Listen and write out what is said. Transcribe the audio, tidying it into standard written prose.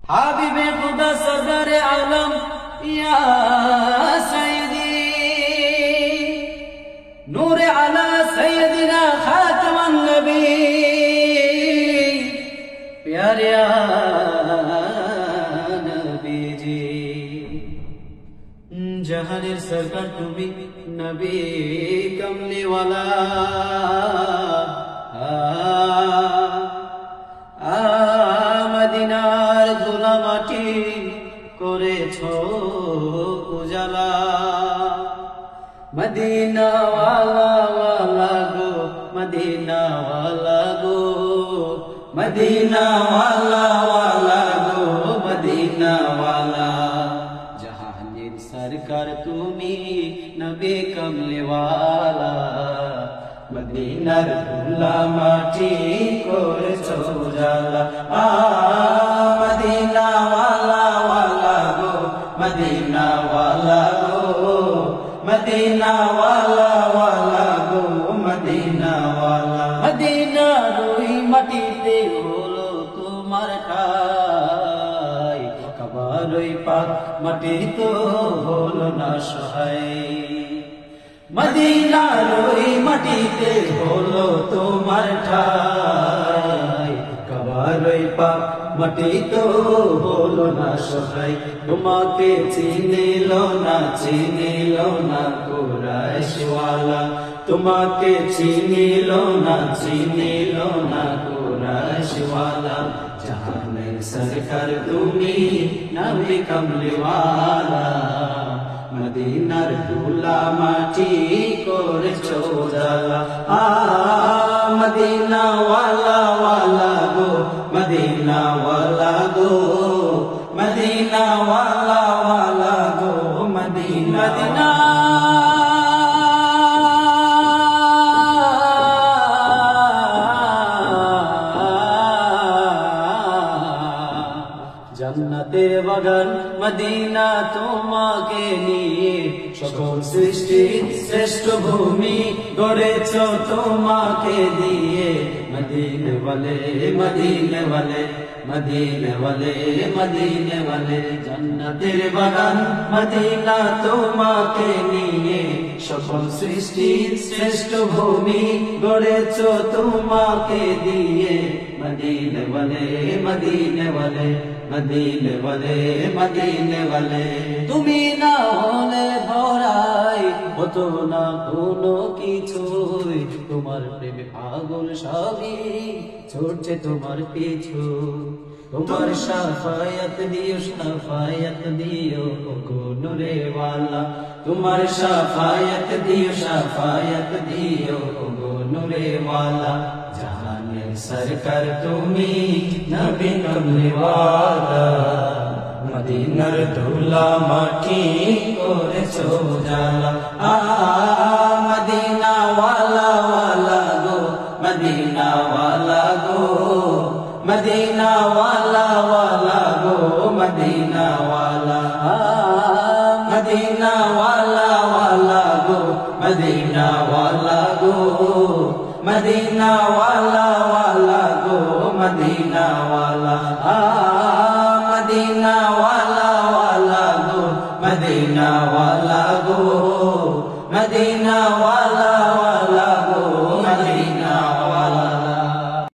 হাবিবে খুদা সরদারে আলম ইয়া সাইয়্যিদি নূরে আলা সাইয়্যিদিনা খাতামান নবী প্যারে নবীজি জাহানের সরকার তুমি নবী কমলি ওয়ালা মদিনার ধুলা মাটি করেছো উজালা মদিনা ওয়ালা ওয়ালা গো মদিনা ওয়ালা গো মদিনা ওয়ালা ওয়ালা গো মদিনা ওয়ালা জাহানের সরকার তুমি নবী কমলি ওয়ালা মদিনার ধুলা মাটি করেছো উজালা মদিনা ওয়ালা ওয়ালা গো মদিনা ওয়ালা গো মদিনা ওয়ালা ওয়ালা গো মদিনা ওয়ালা মদিনার ওই মাটিতে হলো তোমার ঠাই কাবার ওই পাক মাটি তো হলো না সহায় মদিনার ওই মাটিতে হলো তোমার ঠাই কাবার ওই পাক মাটি তো হলো না সহায় তোমাকে চিনিল না কুরাইশওয়ালা তোমাকে চিনিল না কুরাইশওয়ালা জাহানের সরকার তুমি নবী কমলি ওয়ালা মদিনার ধুলা মাটি করেছো উজালা মদিনা ওয়ালা ওয়ালা গো মদিনা ওয়ালা গো মদিনা ওয়ালা ওয়ালা গো মদিনা মদিনা জান্নাতের বাগান মদিনা তোমাকে নিয়ে সকল সৃষ্টির শ্রেষ্ঠ ভূমি গড়েছো তোমাকে দিয়ে মদিনা ওয়ালে মদিনা ওয়ালে মদিনা ওয়ালে মদিনা ওয়ালে জান্নাতের বাগান মদিনা তোমাকে নিয়ে সকল সৃষ্টির শ্রেষ্ঠ ভূমি গড়েছো তোমাকে দিয়ে মদিনা ওয়ালে মদিনা ওয়ালে মদিনা ওয়ালে মদিনা ওয়ালে তুমি না হলে ধরাই হতো না কোনো কিছুই তোমার প্রেমে পাগল সবই ছুটছে তোমার পিছু তোমার শাফায়াত দিও গো নূরে ওয়ালা তোমার শাফায়াত দিও গো নূরে ওয়ালা জাহানের সরকার তুমি নবী কমলি ওয়ালা মদিনার ধুলা মাটি করেছো উজালা মদিনা ওয়ালা ওয়ালা গো মদিনা ওয়ালা গো মদিনা ওয়ালা ওয়ালা গো মদিনা ওয়ালা মদিনা ওয়ালা ওয়ালা গো মদিনা ওয়ালা গো মদিনা ওয়ালা ওয়ালা গো মদিনা ওয়ালা মদিনা ওয়ালা ওয়ালা গো মদিনা ওয়ালা